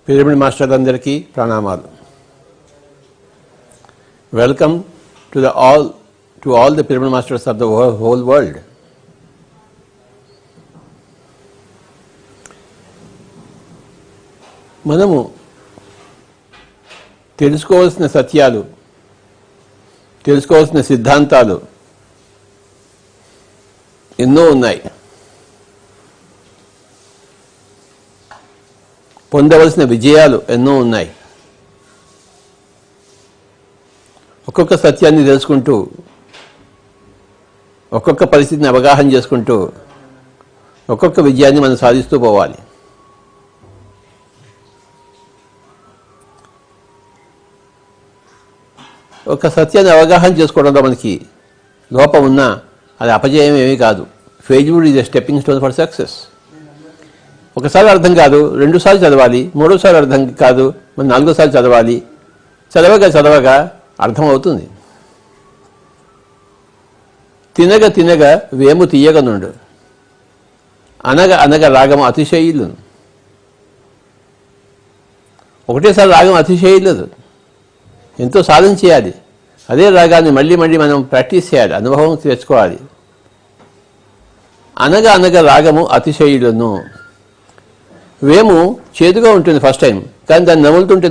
Pyramid మాస్టర్లందరికీ ప్రణామాలు. Welcome to all the pyramid masters of the whole world. మనము తెలుసుకోవాల్సిన సత్యాలు, తెలుసుకోవాల్సిన సిద్ధాంతాలు ఎన్నో ఉన్నాయి. పొందవలసిన విజయాలు ఎన్నో ఉన్నాయి. ఒక్కొక్క సత్యాన్ని తెలుసుకుంటూ, ఒక్కొక్క పరిస్థితిని అవగాహన చేసుకుంటూ, ఒక్కొక్క విజయాన్ని మనం సాధిస్తూ పోవాలి. ఒక సత్యాన్ని అవగాహన చేసుకోవడంలో మనకి లోపం ఉన్నా అది అపజయం ఏమీ కాదు. Failure is a stepping stone for success. ఒకసారి అర్థం కాదు, రెండుసార్లు చదవాలి, మూడోసారి అర్థం కాదు, మరి నాలుగోసారి చదవాలి. చదవగా అర్థమవుతుంది. తినగ తినగ వేము తీయగనుండు, అనగ అనగ రాగము అతిశయిల్లును. ఒకటేసారి రాగం అతిశయిల్లదు, ఎంతో సాధన చేయాలి. అదే రాగాన్ని మళ్ళీ మళ్ళీ మనం ప్రాక్టీస్ చేయాలి, అనుభవం తెచ్చుకోవాలి. అనగ అనగ రాగము అతిశయిల్లును. వేము చేదుగా ఉంటుంది ఫస్ట్ టైం, కానీ దాన్ని నములుతుంటే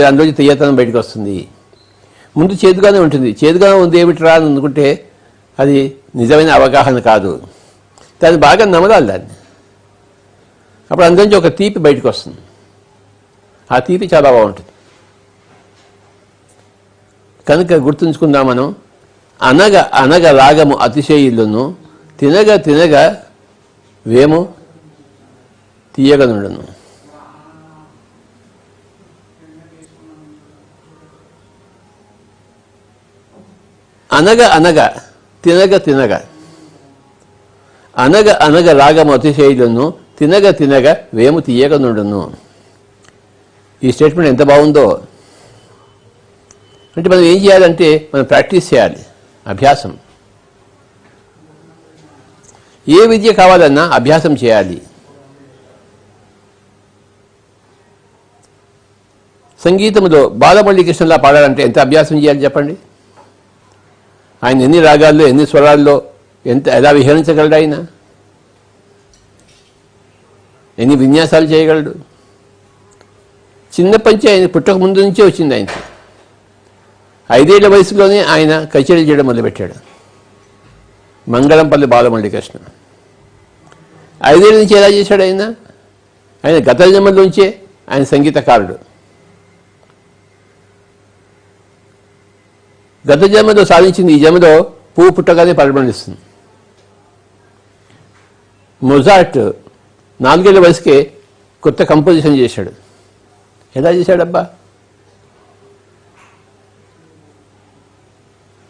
అందులోంచి తీయతనం బయటకు వస్తుంది. ముందు చేదుగానే ఉంటుంది. చేదుగానే ఉంది ఏమిట్రా అని అనుకుంటే అది నిజమైన అవగాహన కాదు. దాన్ని బాగా నమలాలి దాన్ని. అప్పుడు అందులోంచి ఒక తీపి బయటకు వస్తుంది. ఆ తీపి చాలా బాగుంటుంది. కనుక గుర్తుంచుకుందాం మనం. అనగ అనగ రాగము అతిశయిల్లును, తినగ తినగ వేము తీయగనుండును. అనగ అనగ తినగ తినగ, అనగ అనగ రాగము అతిశయిల్లును, తినగ తినగ వేము తీయగనుండును. ఈ స్టేట్మెంట్ ఎంత బాగుందో. అంటే మనం ఏం చేయాలంటే మనం ప్రాక్టీస్ చేయాలి, అభ్యాసం. ఏ విద్య కావాలన్నా అభ్యాసం చేయాలి. సంగీతంలో బాలమురళీకృష్ణలా పాడాలంటే ఎంత అభ్యాసం చేయాలి చెప్పండి. ఆయన ఎన్ని రాగాల్లో, ఎన్ని స్వరాల్లో ఎలా విహరించగలడు, ఆయన ఎన్ని విన్యాసాలు చేయగలడు. చిన్నప్పటి ఆయన పుట్టక ముందు నుంచే వచ్చింది ఆయనకి. 5 ఏళ్ల వయసులోనే ఆయన కచేరీలు చేయడం మొదలుపెట్టాడు. మంగళంపల్లి బాలమురళీకృష్ణ 5 ఏళ్ల నుంచి ఎలా చేశాడు ఆయన గత జన్మలోంచే ఆయన సంగీతకారుడు. గత జన్మలో సాధించింది ఈ జన్మలో పువ్వు పుట్టగానే పరిమళిస్తుంది. మొజార్ట్ 4 ఏళ్ల వయసుకే కొత్త కంపోజిషన్ చేశాడు. ఎలా చేశాడబ్బా?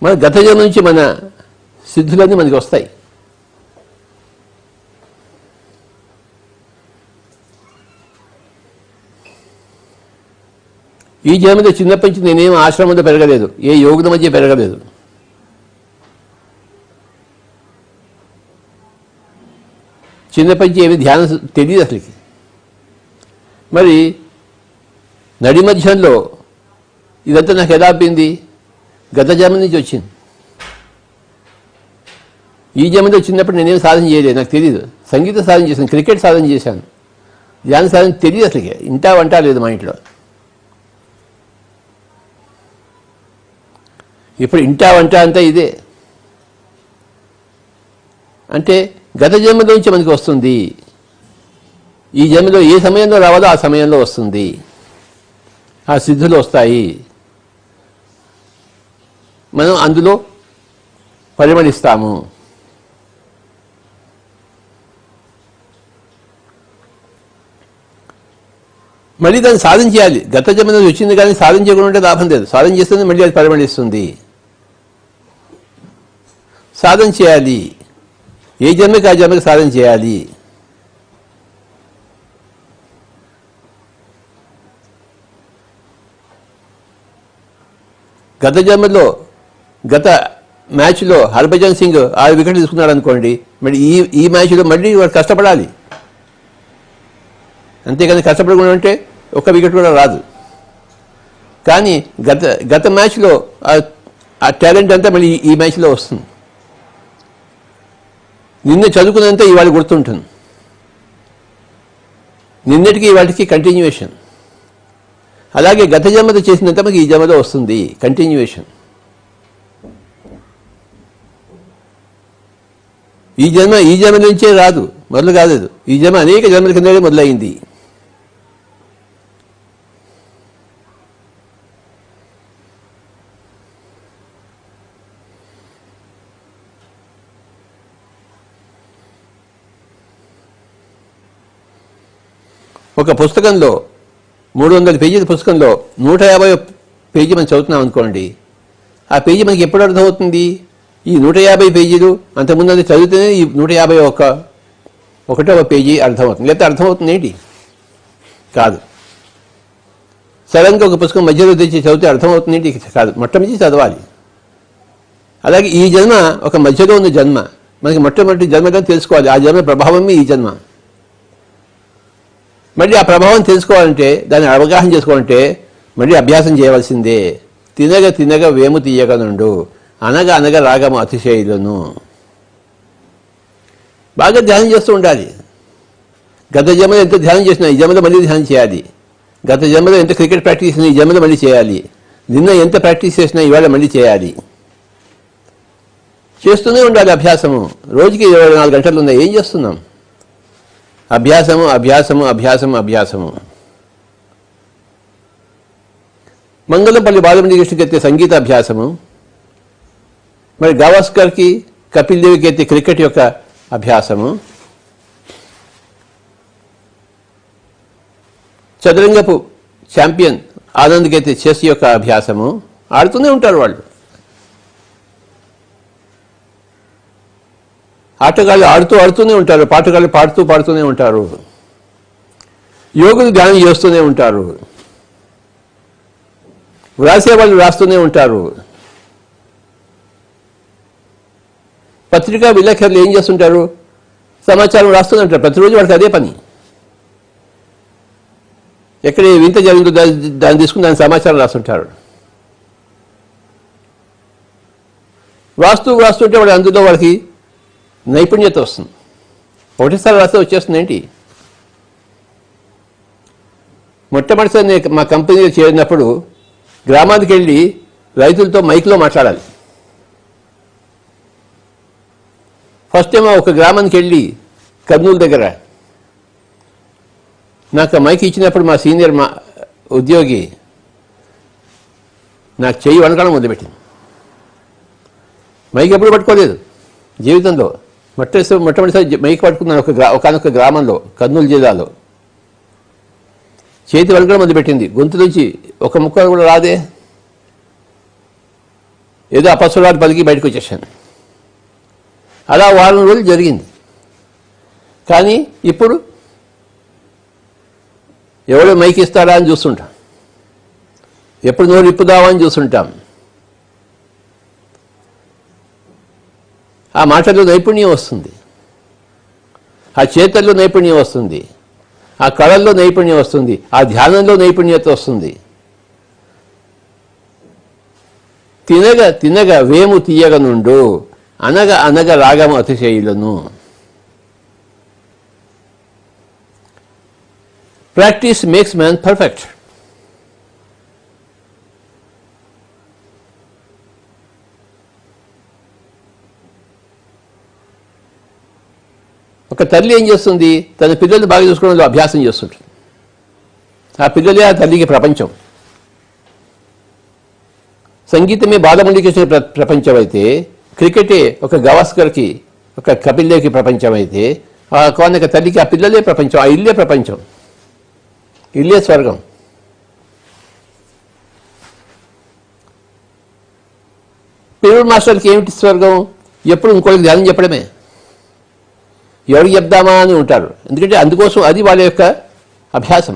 మన గత జన్మ నుంచి మన సిద్ధులన్నీ మనకి వస్తాయి. ఈ జన్మలో చిన్నప్పటి నుంచి నేనేం ఆశ్రమంలో పెరగలేదు, ఏ యోగుల మధ్య పెరగలేదు. చిన్నప్పటి నుంచి ఏమి ధ్యానం తెలియదు అసలుకి. మరి నడి మధ్యంలో ఇదంతా నాకు ఎలా అబ్బింది? గత జన్మ నుంచి వచ్చింది. ఈ జన్మలో చిన్నప్పుడు నేనేం సాధన చేయలేదు, నాకు తెలియదు. సంగీత సాధన చేశాను, క్రికెట్ సాధన చేశాను, ధ్యాన సాధన తెలియదు అసలుకి. ఇంటా వంట లేదు మా ఇంట్లో. ఇప్పుడు ఇంటా వంట అంతా ఇదే. అంటే గత జన్మలోంచి మనకి వస్తుంది. ఈ జన్మలో ఏ సమయంలో రావాలో ఆ సమయంలో వస్తుంది. ఆ సిద్ధులు వస్తాయి. మనం అందులో పరిమళిస్తాము. మళ్ళీ దాన్ని సాధన చేయాలి. గత జన్మలో వచ్చింది కానీ సాధన చేయకుండా ఉంటే లాభం లేదు. సాధన చేస్తుంది, మళ్ళీ అది పరిమళిస్తుంది. సాధన చేయాలి. ఏ జన్మకి ఆ జన్మకి సాధన చేయాలి. గత జన్మలో గత మ్యాచ్లో హర్భజన్ సింగ్ 6 వికెట్లు తీసుకున్నాడు అనుకోండి, మరి ఈ మ్యాచ్లో మళ్ళీ వాడు కష్టపడాలి. అంతేకాని కష్టపడకుండా ఉంటే ఒక్క వికెట్ కూడా రాదు. కానీ గత మ్యాచ్లో ఆ టాలెంట్ అంతా మళ్ళీ ఈ మ్యాచ్లో వస్తుంది. నిన్న చదువుకున్నంత ఇవాళ గుర్తుంటుంది. నిన్నటికి ఇవాళకి కంటిన్యూయేషన్. అలాగే గత జన్మతో చేసినంత మనకి ఈ జన్మలో వస్తుంది, కంటిన్యూయేషన్. ఈ జన్మ నుంచే రాదు, మొదలు కాలేదు. ఈ జన్మ అనేక జన్మల కిందనే మొదలైంది. ఒక పుస్తకంలో 300 పేజీల పుస్తకంలో 150 పేజీ మనం చదువుతున్నాం అనుకోండి. ఆ పేజీ మనకి ఎప్పుడు అర్థమవుతుంది? ఈ 150 పేజీలు అంతకుముందు అది చదివితేనే ఈ 151వ పేజీ అర్థమవుతుంది. లేకపోతే అర్థమవుతుంది ఏంటి? కాదు. సడన్గా ఒక పుస్తకం మధ్యలో తెచ్చి చదివితే అర్థమవుతుంది ఏంటి? కాదు. మొట్టమొదటి చదవాలి. అలాగే ఈ జన్మ ఒక మధ్యలో ఉన్న జన్మ. మనకి మొట్టమొదటి జన్మగా తెలుసుకోవాలి. ఆ జన్మ ప్రభావమే ఈ జన్మ. మళ్ళీ ఆ ప్రభావం తెలుసుకోవాలంటే, దాన్ని అవగాహన చేసుకోవాలంటే మళ్ళీ అభ్యాసం చేయవలసిందే. తినగ తినగ వేము తీయగ నుండు, అనగ అనగ రాగము అతిశైలను. బాగా ధ్యానం చేస్తూ ఉండాలి. గత జన్మలో ఎంత ధ్యానం చేసినా ఈ జన్మలో మళ్ళీ ధ్యానం చేయాలి. గత జన్మలో ఎంత క్రికెట్ ప్రాక్టీస్ చేసినా ఈ జన్మలో మళ్ళీ చేయాలి. నిన్న ఎంత ప్రాక్టీస్ చేసినా ఇవాళ మళ్ళీ చేయాలి. చేస్తూనే ఉండాలి అభ్యాసము. రోజుకి 24 గంటలు ఉన్నాయి. ఏం చేస్తున్నాం? అభ్యాసము అభ్యాసము అభ్యాసము అభ్యాసము. మంగళంపల్లి బాలమురళీ కృష్ణకి అయితే సంగీత అభ్యాసము, మరి గవాస్కర్కి కపిల్ దేవికి అయితే క్రికెట్ యొక్క అభ్యాసము, చదురంగపు ఛాంపియన్ ఆనంద్కి అయితే చెస్ యొక్క అభ్యాసము. ఆడుతూనే ఉంటారు వాళ్ళు. ఆటగాళ్ళు ఆడుతూనే ఉంటారు, పాటగాళ్ళు పాడుతూనే ఉంటారు, యోగులు ధ్యానం చేస్తూనే ఉంటారు, వ్రాసేవాళ్ళు రాస్తూనే ఉంటారు. పత్రికా విలేకరులు ఏం చేస్తుంటారు? సమాచారం రాస్తూనే ఉంటారు. ప్రతిరోజు వాళ్ళకి అదే పని. ఎక్కడ వింత జరిగిందో దాన్ని తీసుకుని దాని సమాచారం రాస్తుంటారు. వ్రాస్తుంటే వాడు అందులో వాళ్ళకి నైపుణ్యత వస్తుంది. ఒకటిసారి రాస్తే వచ్చేస్తుంది ఏంటి? మొట్టమొదటిసారి నేను మా కంపెనీలో చేరినప్పుడు గ్రామానికి వెళ్ళి రైతులతో మైక్లో మాట్లాడాలి. ఫస్ట్ టైం ఒక గ్రామానికి వెళ్ళి కర్నూలు దగ్గర నాకు మైక్ ఇచ్చినప్పుడు మా సీనియర్ మా ఉద్యోగి నాకు చెయ్యి వణకడం మొదలుపెట్టింది. మైక్ ఎప్పుడు పట్టుకోలేదు జీవితంలో. మొట్టమొదటిసారి మైక్ పట్టుకున్నాను ఒకనొక గ్రామంలో, కర్నూలు జిల్లాలో. చేతి వణకడం మొదలుపెట్టింది. గొంతు నుంచి ఒక ముక్క కూడా రాదే. ఏదో అపస్వరాలు పలికి బయటకు వచ్చేసాను. అలా వారం రోజులు జరిగింది. కానీ ఇప్పుడు ఎవడో మైక్ ఇస్తారా అని చూస్తుంటాం, ఎప్పుడు నోరు ఇప్పుదావా అని చూస్తుంటాం. ఆ మాటల్లో నైపుణ్యం వస్తుంది, ఆ చేతల్లో నైపుణ్యం వస్తుంది, ఆ కళల్లో నైపుణ్యం వస్తుంది, ఆ ధ్యానంలో నైపుణ్యత వస్తుంది. తినగ తినగ వేము తీయగ నుండు, అనగ అనగ రాగము అతిశైలను. Practice makes man perfect. ఒక తల్లి ఏం చేస్తుంది? తన పిల్లల్ని బాగా చూసుకోవడంలో అభ్యాసం చేస్తుంటుంది. ఆ పిల్లలే ఆ తల్లికి ప్రపంచం. సంగీతమే బాలమురళీ కృష్ణ ప్రపంచం అయితే, క్రికెటే ఒక గవాస్కర్కి, ఒక కపిల్ దేవ్కి ప్రపంచం అయితే, ఒక తల్లికి ఆ పిల్లలే ప్రపంచం, ఆ ఇల్లే ప్రపంచం, ఇల్లే స్వర్గం. పిల్లల మాస్టర్కి ఏమిటి స్వర్గం? ఎప్పుడు ఇంకోటికి ధ్యానం చెప్పడమే. ఎవరికి చెప్దామా అని ఉంటారు. ఎందుకంటే అందుకోసం అది వాళ్ళ యొక్క అభ్యాసం.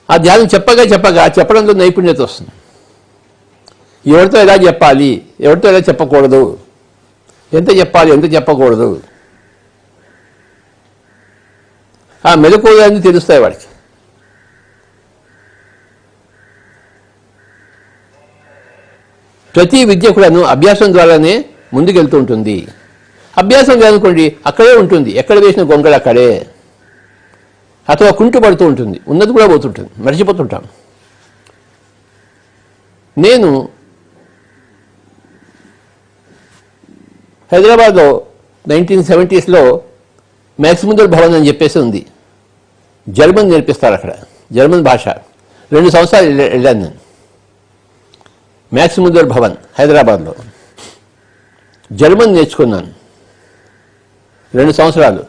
ఆ ధ్యానం చెప్పడంలో నైపుణ్యత వస్తుంది. ఎవరితో ఎలా చెప్పాలి, ఎవరితో ఎలా చెప్పకూడదు, ఎంత చెప్పాలి, ఎంత చెప్పకూడదు, ఆ మెలకువలన్నీ తెలుస్తాయి వాడికి. ప్రతి విద్య కూడాను అభ్యాసం ద్వారానే ముందుకెళ్తూ ఉంటుంది. అభ్యాసం కాదనుకోండి అక్కడే ఉంటుంది, ఎక్కడ వేసిన గొంగళ అక్కడే, అథవా కుంటు పడుతూ ఉంటుంది, ఉన్నది కూడా పోతుంటుంది, మర్చిపోతుంటాం. నేను హైదరాబాద్లో 1970s మ్యాక్సిముందర్ భవన్ అని చెప్పేసి ఉంది. జర్మన్ నేర్పిస్తారు అక్కడ, జర్మన్ భాష. 2 సంవత్సరాలు వెళ్ళాను నేను. మ్యాక్సిముందర్ భవన్ హైదరాబాద్లో జర్మన్ నేర్చుకున్నాను 2 సంవత్సరాలు.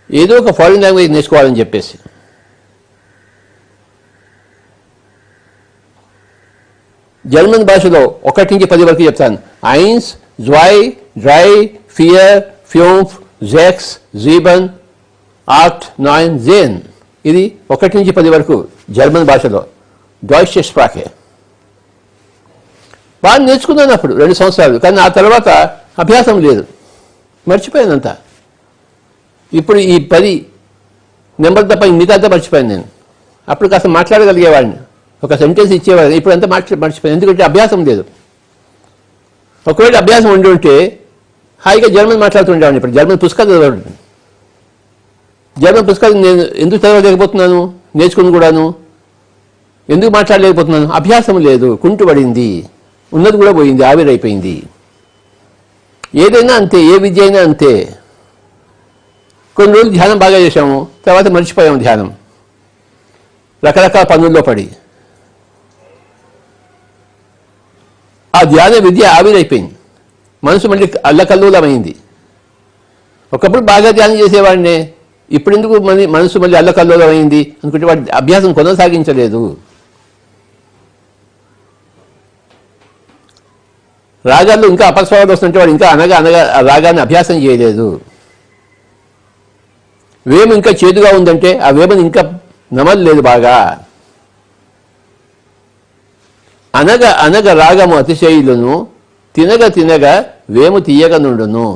ఏదో ఒక ఫారిన్ లాంగ్వేజ్ నేర్చుకోవాలని చెప్పేసి. జర్మన్ భాషలో 1 నుంచి 10 వరకు చెప్తాను. 1, 2, 3, 4, 5, 6, 7, 8, 9, 10. ఇది 1 నుంచి 10 వరకు జర్మన్ భాషలో డాయిష్ స్ప్రాకే. బాగా నేర్చుకున్నాను అప్పుడు 2 సంవత్సరాలు. కానీ ఆ తర్వాత అభ్యాసం లేదు, మర్చిపోయానంతా. ఇప్పుడు ఈ 10 నెంబర్ తప్ప మిగతా మర్చిపోయాను నేను. అప్పుడు కాస్త మాట్లాడగలిగేవాడిని, ఒక సెంటెన్స్ ఇచ్చేవాడిని. ఇప్పుడు అంతా మర్చిపోయాను, ఎందుకంటే అభ్యాసం లేదు. ఒకవేళ అభ్యాసం ఉండి ఉంటే హాయిగా జర్మన్ మాట్లాడుతుండేవాడిని. ఇప్పుడు జర్మన్ పుస్తకాలు చదవడం, జర్మన్ పుస్తకాలు నేను ఎందుకు చదవలేకపోతున్నాను, నేర్చుకుని కూడాను ఎందుకు మాట్లాడలేకపోతున్నాను? అభ్యాసం లేదు, కుంటుపడింది, ఉన్నది కూడా పోయింది, ఆవిరైపోయింది. ఏదైనా అంతే, ఏ విద్య అయినా అంతే. కొన్ని రోజులు ధ్యానం బాగా చేశాము, తర్వాత మర్చిపోయాము ధ్యానం, రకరకాల పనుల్లో పడి. ఆ ధ్యాన విద్య ఆవిరైపోయింది, మనసు మళ్ళీ అల్లకల్లోలమైంది. ఒకప్పుడు బాగా ధ్యానం చేసేవాడినే, ఇప్పుడు ఎందుకు మనసు మళ్ళీ అల్లకల్లోలమైంది అనుకుంటే వాడి అభ్యాసం కొనసాగించలేదు. రాగాల్లో ఇంకా అపస్వరాలు వస్తుంటే వాడు ఇంకా అనగా రాగాన్ని అభ్యాసం చేయలేదు. వేము ఇంకా చేదుగా ఉందంటే ఆ వేమని ఇంకా నమలలేదు బాగా. అనగ రాగము అతిశయులను, తినగ వేము తీయగా నుండును.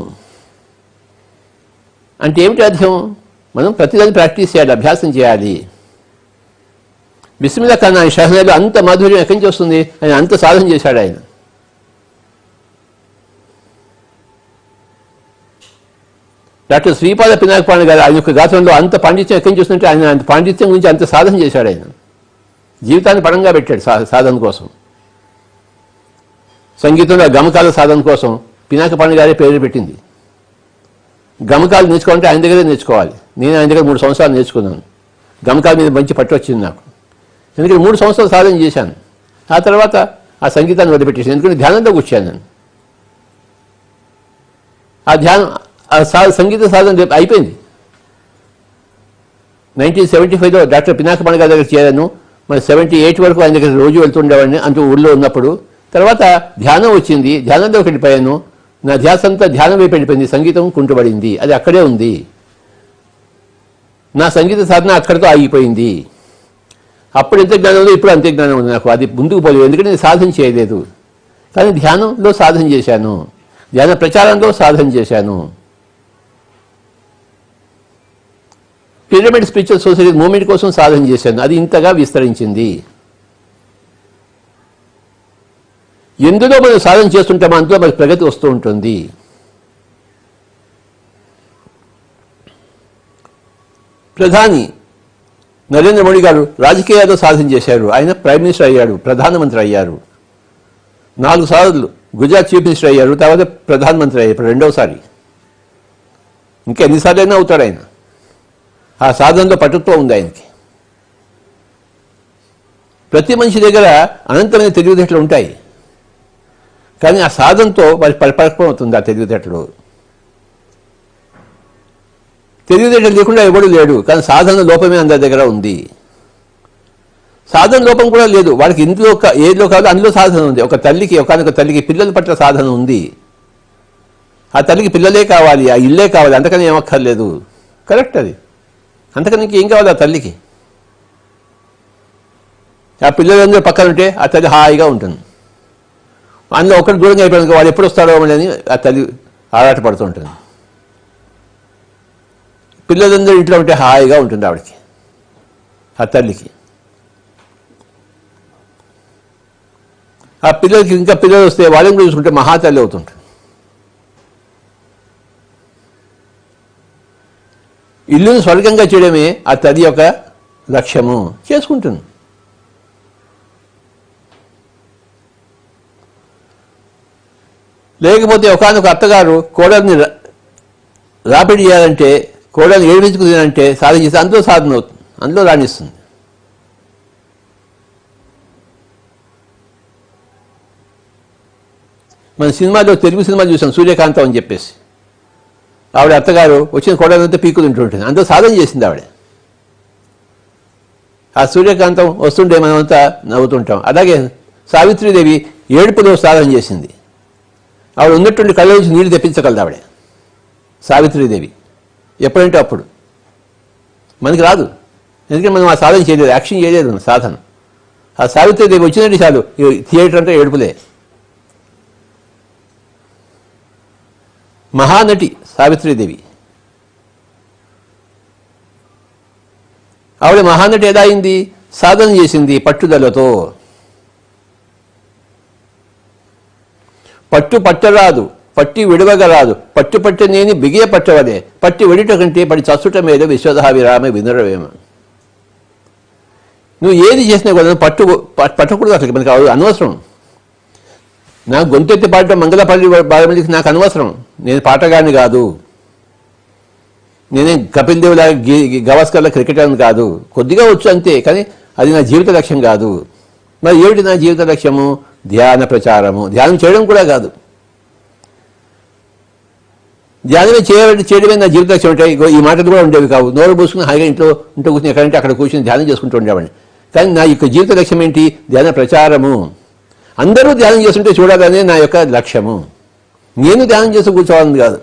అంటే ఏమిటి అర్థం? మనం ప్రతిదాన్ని ప్రాక్టీస్ చేయాలి, అభ్యాసం చేయాలి. బిస్మిల్లా ఖాన్ ఆయన షహనాలో అంత మాధుర్యం ఎక్కడి నుంచి వస్తుంది? ఆయన అంత సాధన చేశాడు. ఆయన డాక్టర్ శ్రీపాద పినాకపాణి గారు ఆయన యొక్క గాత్రంలో అంత పాండిత్యం ఎక్కడి నుంచి వస్తుంటే ఆయన అంత పాండిత్యం గురించి అంత సాధన చేశాడు. ఆయన జీవితాన్ని పడంగా పెట్టాడు సాధన కోసం. సంగీతంలో గమకాల సాధన కోసం పినాకపాణి గారే పేరు పెట్టింది. గమకాలు నేర్చుకోవాలంటే ఆయన దగ్గరే నేర్చుకోవాలి. నేను ఆయన దగ్గర 3 సంవత్సరాలు నేర్చుకున్నాను. గమకాల మీద మంచి పట్టు వచ్చింది నాకు, ఎందుకంటే 3 సంవత్సరాలు సాధన చేశాను. ఆ తర్వాత ఆ సంగీతాన్ని వదిలిపెట్టేసాను, ఎందుకంటే ధ్యానంలోకి వచ్చాను నేను. ఆ ధ్యానం సంగీత సాధన అయిపోయింది. 1975లో డాక్టర్ పినాకపాణి గారి దగ్గర చేరాను. మరి 78 వరకు ఆయన దగ్గర రోజు వెళ్తుండేవాడిని, అంటూ ఊళ్ళో ఉన్నప్పుడు. తర్వాత ధ్యానం వచ్చింది, ధ్యానంలోకి వెళ్ళిపోయాను. నా ధ్యాస అంతా ధ్యానం వైపు వెళ్ళిపోయింది, సంగీతం కుంటుపడింది, అది అక్కడే ఉంది. నా సంగీత సాధన అక్కడితో ఆగిపోయింది. అప్పుడు ఎంత జ్ఞానం ఉందో ఇప్పుడు అంతే జ్ఞానం ఉంది నాకు. అది ముందుకు పోలేదు, ఎందుకంటే నేను సాధన చేయలేదు. కానీ ధ్యానంలో సాధన చేశాను, ధ్యాన ప్రచారంలో సాధన చేశాను. పిరమిడ్ స్పిరిచువల్ సొసైటీ మూమెంట్ కోసం సాధన చేశాను, అది ఇంతగా విస్తరించింది. ఎందులో మనం సాధన చేస్తుంటామో అందులో మనకి ప్రగతి వస్తూ ఉంటుంది. ప్రధాని నరేంద్ర మోడీ గారు రాజకీయాల్లో సాధన చేశారు. ఆయన ప్రైమ్ మినిస్టర్ అయ్యాడు, ప్రధానమంత్రి అయ్యారు. 4 సార్లు గుజరాత్ చీఫ్ మినిస్టర్ అయ్యారు, తర్వాత ప్రధానమంత్రి అయ్యారు. ఇప్పుడు 2వసారి. ఇంకా ఎన్నిసార్లు అయినా అవుతాడు ఆయన. ఆ సాధనలో పట్టుత్వం ఉంది ఆయనకి. ప్రతి మనిషి దగ్గర అనంతమైన తెలివితేటలు ఉంటాయి, కానీ ఆ సాధనతో వారి పరిపక్వం అవుతుంది. ఆ తెలివితేటలు లేకుండా ఎవడు లేడు, కానీ సాధన లోపమే అందరి దగ్గర ఉంది. సాధన లోపం కూడా లేదు, వాడికి ఇందులో ఏదిలో కాదు అందులో సాధన ఉంది. ఒక తల్లికి పిల్లల పట్ల సాధన ఉంది. ఆ తల్లికి పిల్లలే కావాలి, ఆ ఇల్లే కావాలి, అంతకని ఏమక్కర్లేదు. కరెక్ట్, అది అంతకని ఏం కావాలి ఆ తల్లికి? ఆ పిల్లలందరూ పక్కన ఉంటే ఆ తల్లి హాయిగా ఉంటుంది. అందులో ఒకటి దూరంగా అయిపోయింది, వాడు ఎప్పుడు వస్తాడో అని ఆ తల్లి ఆరాటపడుతూ ఉంటుంది. పిల్లలందరూ ఇంట్లో ఉంటే హాయిగా ఉంటుంది ఆవిడకి, ఆ తల్లికి. ఆ పిల్లలకి ఇంకా పిల్లలు వస్తే వాళ్ళని కూడా చూసుకుంటే మహాతల్లి అవుతుంటుంది. ఇల్లును స్వర్గంగా చేయడమే ఆ తల్లి యొక్క లక్ష్యము. చేసుకుంటుంది. లేకపోతే ఒకనొక అత్తగారు కోడల్ని రాపిడి చేయాలంటే, కోడల్ని ఏడిపించుకుందంటే సాధన చేస్తే అందులో సాధన అవుతుంది, అందులో రాణిస్తుంది. మన సినిమాలో, తెలుగు సినిమాలు చూసాం, సూర్యకాంతం అని చెప్పేసి. ఆవిడ అత్తగారు వచ్చిన కోడలంతా పీకు తింటుంటుంది, అందులో సాధన చేసింది ఆవిడ. ఆ సూర్యకాంతం వస్తుంటే మనమంతా నవ్వుతుంటాం. అలాగే సావిత్రీదేవి ఏడుపులో సాధన చేసింది. ఆవిడ ఉన్నట్టుండి కళ్ళ నుంచి నీళ్లు తెప్పించగలదు ఆవిడ సావిత్రీదేవి, ఎప్పుడంటే అప్పుడు. మనకి రాదు, ఎందుకంటే మనం ఆ సాధన చేయలేదు, యాక్షన్ చేయలేదు మన సాధన. ఆ సావిత్రీదేవి వచ్చినట్టు చాలు, థియేటర్ అంతా ఏడుపులే. మహానటి సావిత్రీదేవి. ఆవిడ మహానటి ఎలా అయింది? సాధన చేసింది పట్టుదలతో. పట్టు పట్టరాదు, పట్టి విడవగరాదు, పట్టు పట్టనేని బిగియ పట్టవలే, పట్టి వెడిట కంటే పడి చచ్చుట మీద విశ్వధా విరామ వినురవేమ. నువ్వు ఏది చేసినా కూడా పట్టకూడదు, అసలు మనకి అనవసరం. నాకు గొంతెత్తి పాడటం, మంగళపల్లి బాలమందికి నాకు అనవసరం. నేను పాటగాడిని కాదు, నేనే కపిల్ దేవ్ లాగా గవాస్కర్ల క్రికెటర్ అని కాదు. కొద్దిగా వచ్చు అంతే, కానీ అది నా జీవిత లక్ష్యం కాదు. మరి ఏమిటి నా జీవిత లక్ష్యము? ధ్యాన ప్రచారము. ధ్యానం చేయడం కూడా కాదు, ధ్యానమే చేయడమే నా జీవిత లక్ష్యం. అంటే ఈ మాటలు కూడా ఉండేవి కావు. నోరు పూసుకుని హాయిగా ఇంట్లో కూర్చుని ఎక్కడంటే అక్కడ కూర్చొని ధ్యానం చేసుకుంటూ ఉండేవాడిని. కానీ నా యొక్క జీవిత లక్ష్యం ఏంటి? ధ్యాన ప్రచారము. అందరూ ధ్యానం చేస్తుంటే చూడాలనే నా యొక్క లక్ష్యము. నేను ధ్యానం చేస్తూ కూర్చోవాలని కాదు.